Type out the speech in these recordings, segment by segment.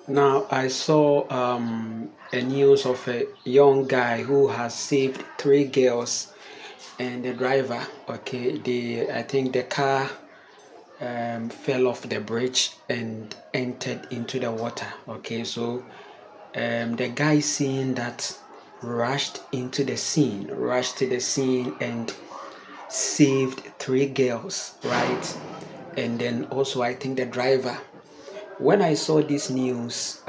Now I saw a news of a young guy who has saved three girls and the driver. Okay, I think the car fell off the bridge and entered into the water. Okay, so the guy seeing that rushed to the scene and saved three girls, right? And then also I think the driver. When I saw this news,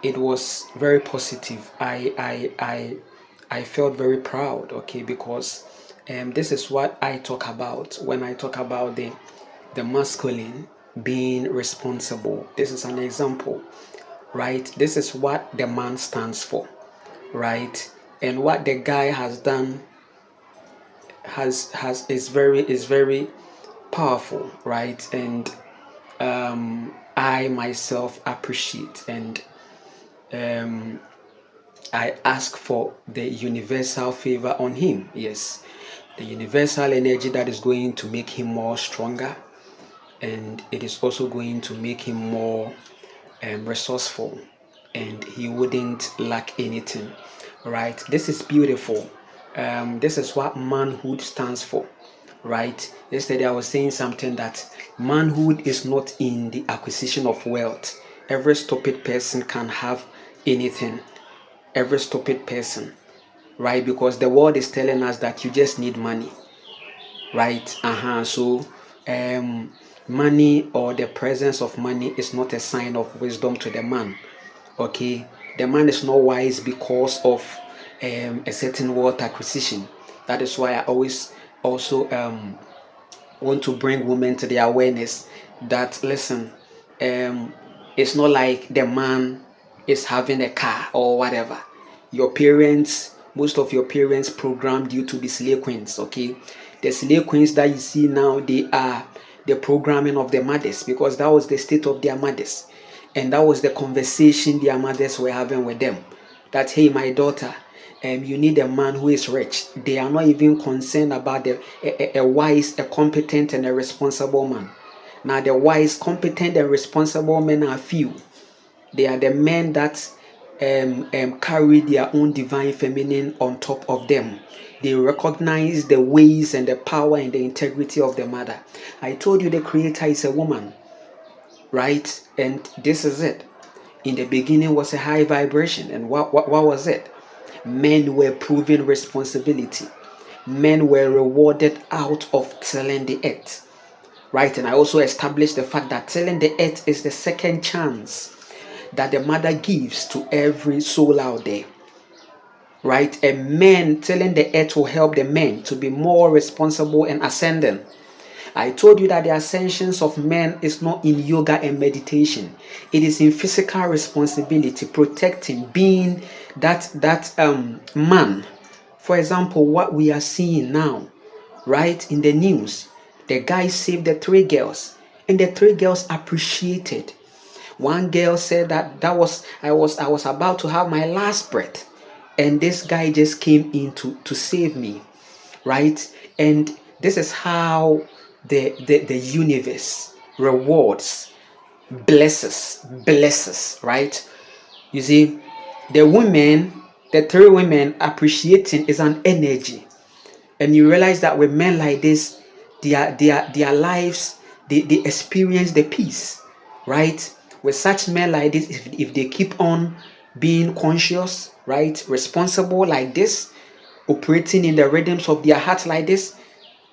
it was very positive. I felt very proud, okay, because this is what I talk about when I talk about the masculine being responsible. This is an example, right? This is what the man stands for, right? And what the guy has done has is very powerful, right? And I myself appreciate and um, I ask for the universal favor on him. Yes, the universal energy that is going to make him more stronger, and it is also going to make him more resourceful, and he wouldn't lack anything. Right? This is beautiful. This is what manhood stands for. Right? Yesterday I was saying something that manhood is not in the acquisition of wealth. Every stupid person can have anything, every stupid person, right? Because the world is telling us that you just need money, right? So um money or the presence of money is not a sign of wisdom to the man. Okay, the man is not wise because of a certain wealth acquisition. That is why I always also want to bring women to the awareness that listen, um, it's not like the man is having a car or whatever. Your parents, most of your parents programmed you to be slave queens. Okay, the slave queens that you see now, they are the programming of the mothers because that was the state of their mothers, and that was the conversation their mothers were having with them. That hey, my daughter, you need a man who is rich. They are not even concerned about a wise, a competent, and a responsible man. Now, the wise, competent, and responsible men are few. They are the men that carry their own divine feminine on top of them. They recognize the ways and the power and the integrity of the mother. I told you the creator is a woman, right? And this is it. In the beginning was a high vibration. And what was it? Men were proven responsibility. Men were rewarded out of tilling the earth. Right? And I also established the fact that tilling the earth is the second chance that the mother gives to every soul out there. Right? And men tilling the earth will help the men to be more responsible and ascending. I told you that the ascensions of men is not in yoga and meditation. It is in physical responsibility, protecting, being that man. For example, what we are seeing now, right, in the news, the guy saved the three girls, and the three girls appreciated. One girl said that I was about to have my last breath, and this guy just came in to save me, right? And this is how the universe rewards, blesses, right? You see, the women, the three women appreciating is an energy. And you realize that with men like this, their lives, they experience the peace, right? With such men like this, if they keep on being conscious, right, responsible like this, operating in the rhythms of their heart like this,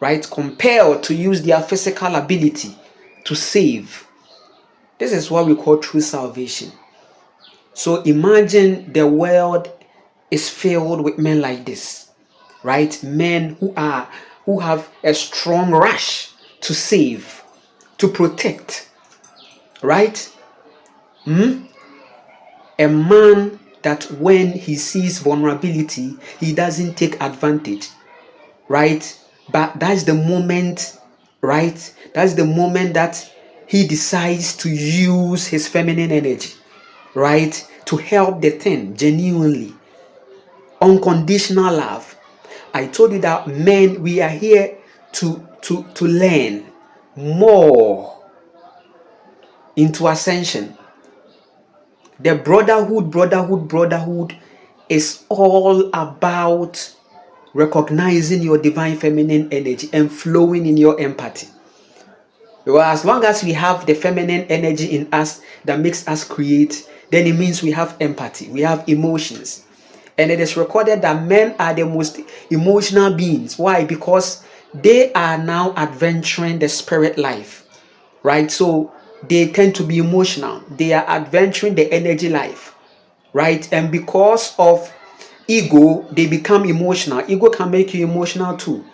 right, compelled to use their physical ability to save. This is what we call true salvation. So imagine the world is filled with men like this, right? Men who have a strong rush to save, to protect, right? A man that when he sees vulnerability, he doesn't take advantage, right? But that's the moment, right? That's the moment that he decides to use his feminine energy, right? To help the thing genuinely. Unconditional love. I told you that men, we are here to learn more. into ascension. The brotherhood is all about recognizing your divine feminine energy and flowing in your empathy. Well, as long as we have the feminine energy in us that makes us create, then it means we have empathy, we have emotions. And it is recorded that men are the most emotional beings. Why? Because they are now adventuring the spirit life, right? So they tend to be emotional. They are adventuring the energy life, right? And because of ego, they become emotional. Ego can make you emotional too.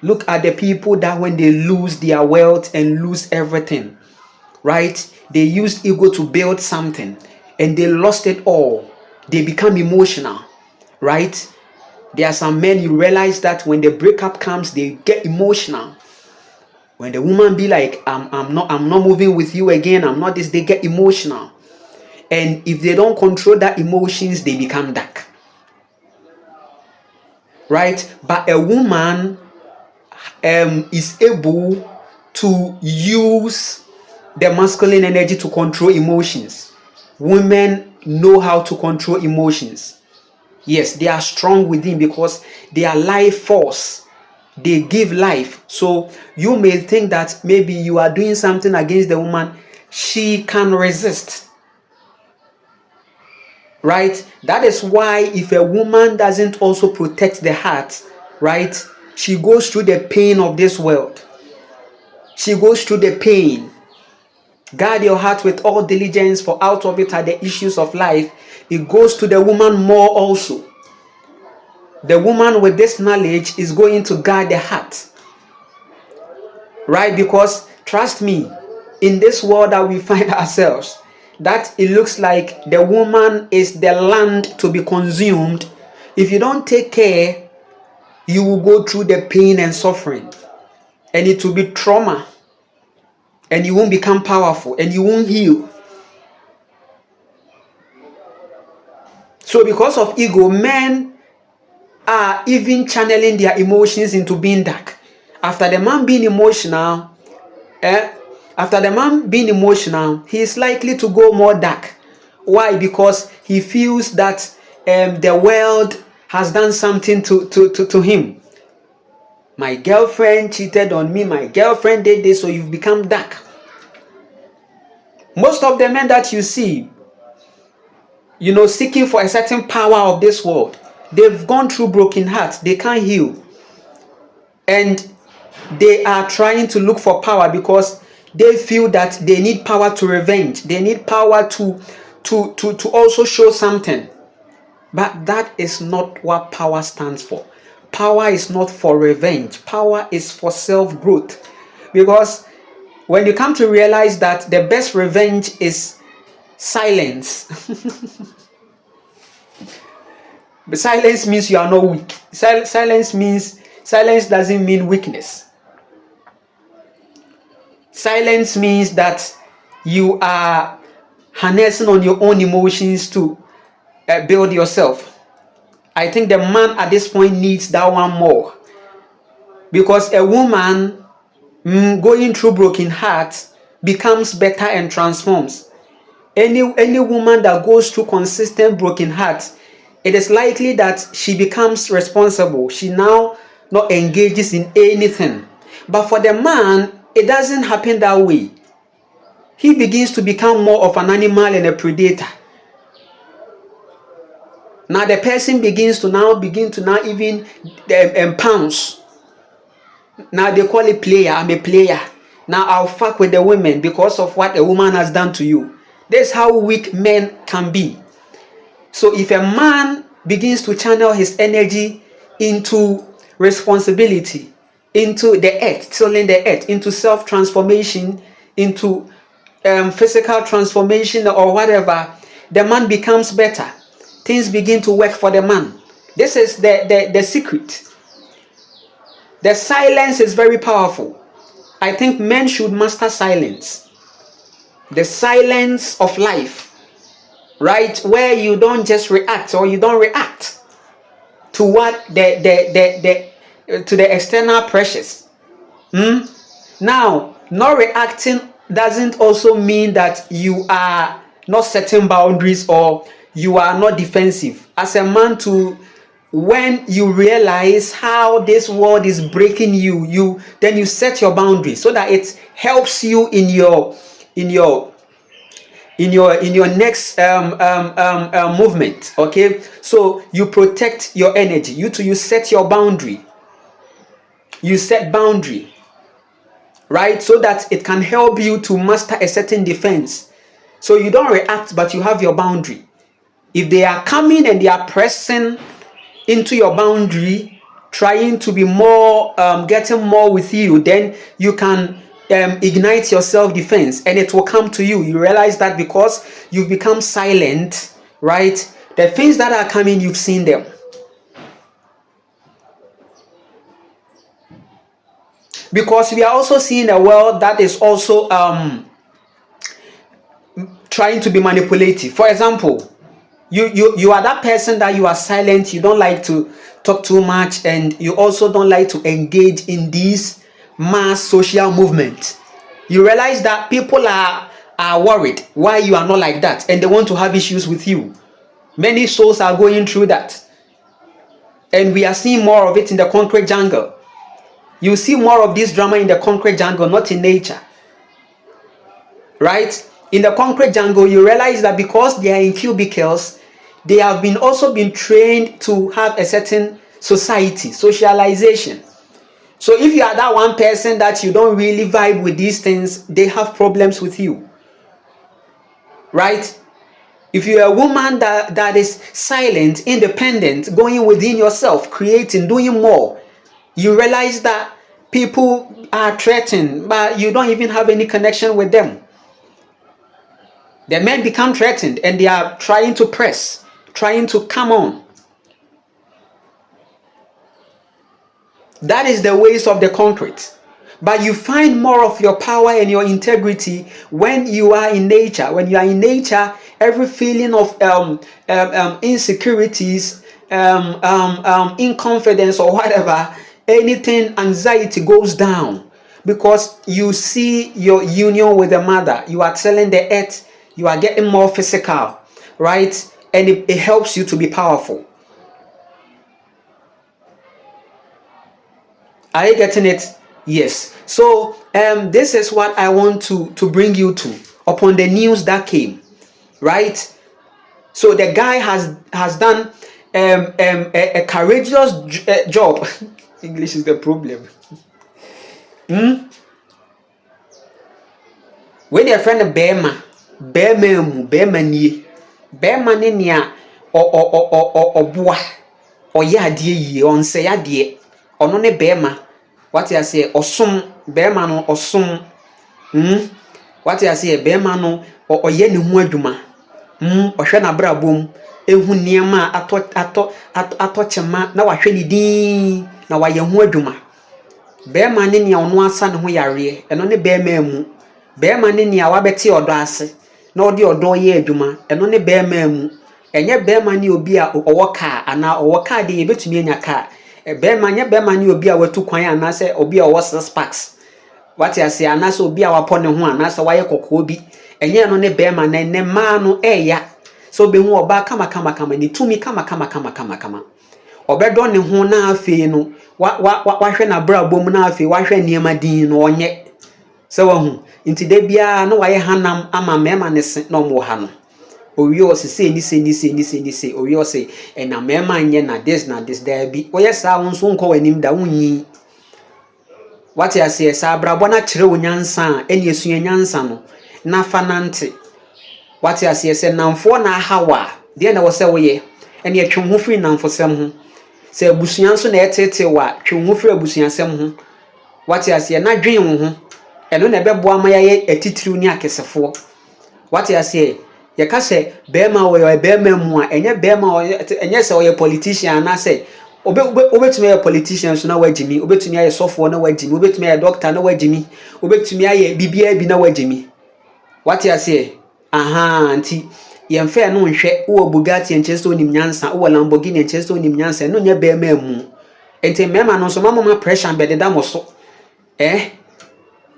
Look at the people that when they lose their wealth and lose everything, right? They used ego to build something and they lost it all. They become emotional, right? There are some men, you realize that when the breakup comes, they get emotional. When the woman be like, I'm not moving with you again, I'm not this, they get emotional. And if they don't control that emotions, they become dark, right? But a woman is able to use the masculine energy to control emotions. Women know how to control emotions. Yes, they are strong within because they are life force. They give life. So you may think that maybe you are doing something against the woman, she can resist. Right? That is why if a woman doesn't also protect the heart, right? She goes through the pain of this world. She goes through the pain. Guard your heart with all diligence, for out of it are the issues of life. It goes to the woman more also. The woman with this knowledge is going to guard the heart. Right? Because trust me, in this world that we find ourselves, that it looks like the woman is the land to be consumed. If you don't take care, you will go through the pain and suffering, and it will be trauma, and you won't become powerful, and you won't heal. So because of ego, men are even channeling their emotions into being dark. After the man being emotional, after the man being emotional, he is likely to go more dark. Why? Because he feels that the world has done something to him. My girlfriend cheated on me, my girlfriend did this, so you've become dark. Most of the men that you see, seeking for a certain power of this world, they've gone through broken hearts, they can't heal. And they are trying to look for power because they feel that they need power to revenge. They need power to also show something. But that is not what power stands for. Power is not for revenge. Power is for self-growth. Because when you come to realize that the best revenge is silence. But silence means you are not weak. Silence doesn't mean weakness. Silence means that you are harnessing on your own emotions to build yourself. I think the man at this point needs that one more. Because a woman going through broken heart becomes better and transforms. Any woman that goes through consistent broken heart, it is likely that she becomes responsible. She now not engages in anything. But for the man, it doesn't happen that way. He begins to become more of an animal and a predator. Now the person begin to now even pounce. Now they call it player. I'm a player. Now I'll fuck with the women because of what a woman has done to you. That's how weak men can be. So if a man begins to channel his energy into responsibility, into the earth, tilling the earth, into self-transformation, into physical transformation or whatever, the man becomes better. Things begin to work for the man. This is the secret. The silence is very powerful. I think men should master silence. The silence of life, right? Where you don't just react, or you don't react to what to the external pressures. Now, not reacting doesn't also mean that you are not setting boundaries or you are not defensive. As a man, to when you realize how this world is breaking you then you set your boundaries so that it helps you in your next movement. Okay, so you protect your energy. You set your boundary. You set boundary, right? So that it can help you to master a certain defense. So you don't react, but you have your boundary. If they are coming and they are pressing into your boundary, trying to be more, getting more with you, then you can ignite your self-defense and it will come to you. You realize that because you've become silent, right? The things that are coming, you've seen them. Because we are also seeing a world that is also trying to be manipulative. For example, you are that person that you are silent, you don't like to talk too much, and you also don't like to engage in these mass social movements. You realize that people are worried why you are not like that, and they want to have issues with you. Many souls are going through that, and we are seeing more of it in the concrete jungle. You see more of this drama in the concrete jungle, not in nature, right? In the concrete jungle, you realize that because they are in cubicles, they have also been trained to have a certain socialization. So if you are that one person that you don't really vibe with these things, they have problems with you, right? If you're a woman that is silent, independent, going within yourself, creating, doing more, you realize that people are threatened, but you don't even have any connection with them. The men become threatened and they are trying to press, trying to come on. That is the ways of the concrete. But you find more of your power and your integrity when you are in nature. When you are in nature, every feeling of insecurities, inconfidence or whatever, anything, anxiety goes down. Because you see your union with the mother. You are telling the earth, you are getting more physical, right? And it helps you to be powerful. Are you getting it? Yes. So this is what I want to bring you to upon the news that came, right? So the guy has done a courageous job. English is the problem. When your friend Bema nie Bema ne nia oboa oye ade yi onse ade ono ne Bema. What you say osom Bema no osom what you say Bema no oye ne ho adwuma ohwe na brabom ehu niema ato chema na wahwe ni din na waye ho adwuma. Bema ne nia ono asa ne ho yare eno ne Bema mu. Bema ne nia wabeti odo ase na odi odo ye adwuma eno ne Bema mu. Enye Bema ne obi a owo kaa ana owo kaa de yebetumi anya kaa. Bema nye Bema ne obi a watu kwan ana se obi a owo 6 packs. What you say ana se obi a wapo ne ho ana se waye kokko bi. Enye no ne Bema na ne ma no eya. So be hu oba kama ni tumi kama. Obedo ne ho na afei no wahwe na brabom na afei wahwe niema din no onye. So wahu nti de bia no waye hanam ama mema ne se no mo ha no. Owi o se ni se owi o se na mema nye na this there bi oye sa wonso nko wanim da wonyi. What you say sa brabo na kire wonyansa eni esua nyansa no na fanante. What you say namfo na hawa de na wo se wo ye eni atwe ho firi namfo sem ho. Se abusuan so na etete wa twe ho firi abusuan sem ho. What you say na dwen wo ho eno na bebo amaya ye atitiriw ni akesefo. What you say ye ka se Bema wo ye Bema mu a enye Bema enye se wo ye politician na se obetumi ye politician so na wagimi obetumi ye sofo na wagimi obetumi ye doctor na wagimi obetumi ye bibia bi na wagimi. What you say anti yemfe no nhwe wo Bugatti enchese onim nyansa wo Lamborghini enchese onim nyansa no nya Bema mu enti mema no so mama pressure be de da mo so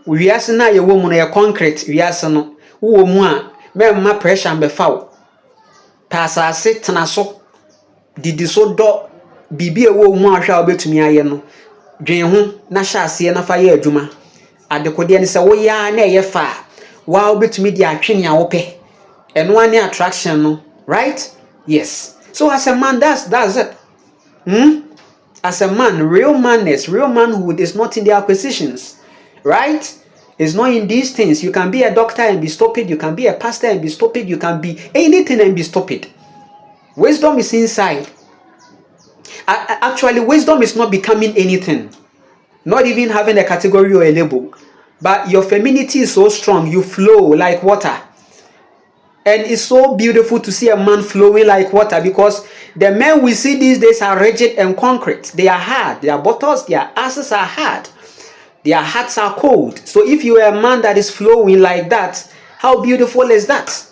wiase na ye wo mu no ye concrete wiase no wo mu a memma pressure mbefa wo ta asase tena so didi so do bibi e wo mu ahwa obetumi aye no dwen ho na hya ase na fa ye adwuma adekode ne se wo ya na ye fa wa obetumi di atwene a wo pe eno ane attraction no, right? Yes. So as a man, that's it. As a man, real manness, real manhood is not in the acquisitions, right? It's not in these things. You can be a doctor and be stupid. You can be a pastor and be stupid. You can be anything and be stupid. Wisdom is inside. Actually, wisdom is not becoming anything, not even having a category or a label. But your femininity is so strong, you flow like water. And it's so beautiful to see a man flowing like water, because the men we see these days are rigid and concrete. They are hard. Their buttocks, their asses are hard. Their hearts are cold. So if you are a man that is flowing like that, how beautiful is that?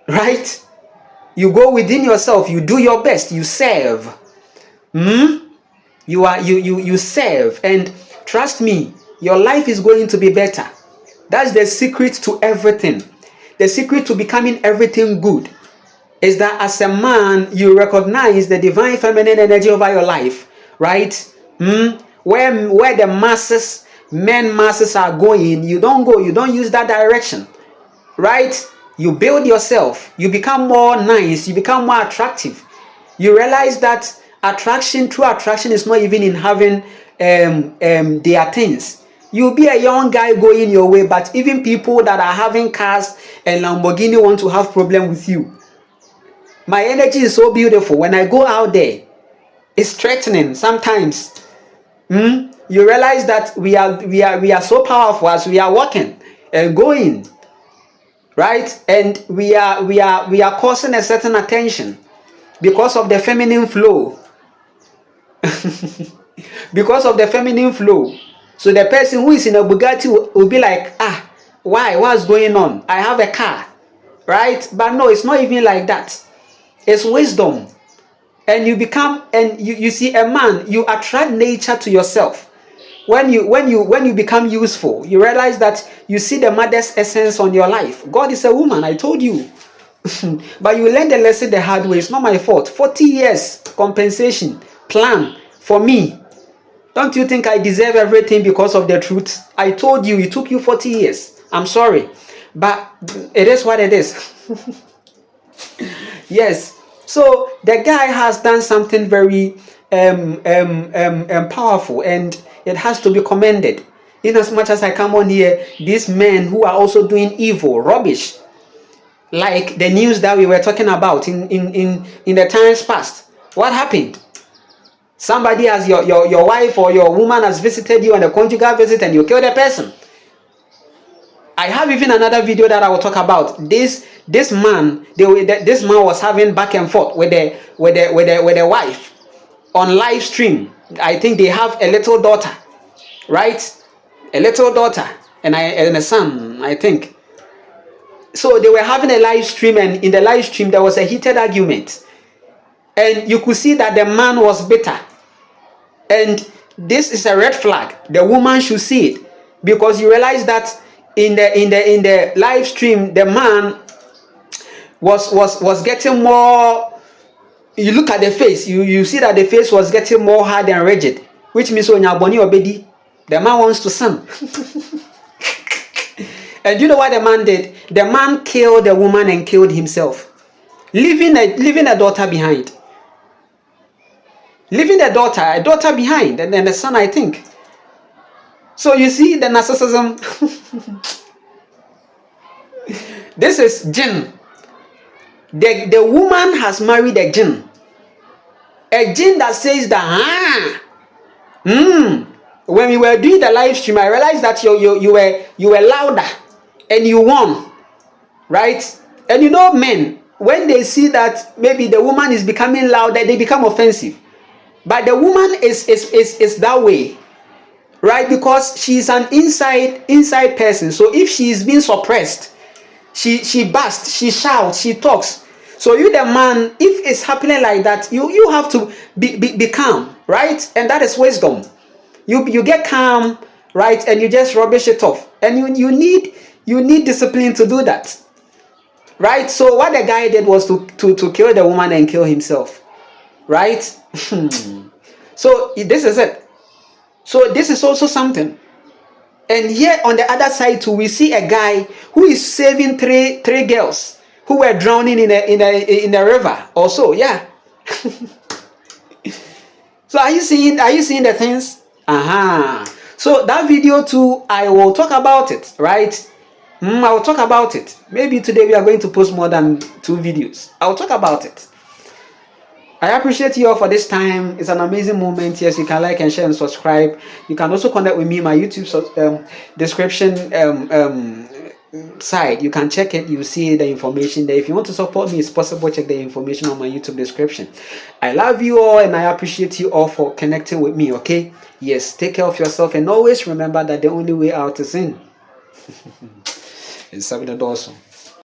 Right? You go within yourself, you do your best, you serve. You serve, and trust me, your life is going to be better. That's the secret to everything. The secret to becoming everything good is that as a man, you recognize the divine feminine energy over your life, right? Where the men masses are going, you don't go, you don't use that direction, right? You build yourself, you become more nice, you become more attractive. You realize that true attraction is not even in having their things. You'll be a young guy going your way, but even people that are having cars and Lamborghini want to have problem with you. My energy is so beautiful. When I go out there, it's threatening sometimes. You realize that we are so powerful as we are walking and going, right? And we are causing a certain attention because of the feminine flow. Because of the feminine flow. So the person who is in a Bugatti will be like, why? What's going on? I have a car, right? But no, it's not even like that. It's wisdom. And you become, and you see a man, you attract nature to yourself. When you become useful, you realize that you see the mother's essence on your life. God is a woman, I told you. But you learn the lesson the hard way. It's not my fault. 40 years compensation plan for me. Don't you think I deserve everything because of the truth? I told you, it took you 40 years. I'm sorry. But it is what it is. Yes. So the guy has done something very powerful, and it has to be commended. In as much as I come on here, these men who are also doing evil, rubbish, like the news that we were talking about in the times past. What happened? Somebody has your wife or your woman has visited you on a conjugal visit and you kill the person. I have even another video that I will talk about. This man was having back and forth with the wife on live stream. I think they have a little daughter, right? A little daughter and a son, I think. So they were having a live stream, and in the live stream there was a heated argument. And you could see that the man was bitter. And this is a red flag. The woman should see it, because you realize that in the live stream, the man was getting more. You look at the face, you see that the face was getting more hard and rigid, which means when you're born obedi, the man wants to sin. And you know what the man did? The man killed the woman and killed himself, leaving a daughter behind. Leaving a daughter behind, and then the son, I think. So you see the narcissism. This is jinn. The woman has married a jinn that says that when we were doing the live stream, I realized that you were louder and you won, right? And you know, men, when they see that maybe the woman is becoming louder, they become offensive. But the woman is that way, right? Because she's an inside person. So if she is being suppressed, she bursts, she shouts, she talks. So you, the man, if it's happening like that, you have to be calm, right? And that is wisdom. You get calm, right? And you just rubbish it off. And you need discipline to do that, right? So what the guy did was to kill the woman and kill himself, right? So this is it. So this is also something. And here on the other side too, we see a guy who is saving three girls who were drowning in a river. Also, yeah. So are you seeing the things? So that video too, I will talk about it, right? I will talk about it. Maybe today we are going to post more than 2 videos. I will talk about it. I appreciate you all for this time. It's an amazing moment. Yes, you can like and share and subscribe. You can also connect with me my YouTube description side. You can check it. You see the information there. If you want to support me, it's possible. Check the information on my YouTube description. I love you all and I appreciate you all for connecting with me. Okay. Yes. Take care of yourself and always remember that the only way out is in. It's 7 also.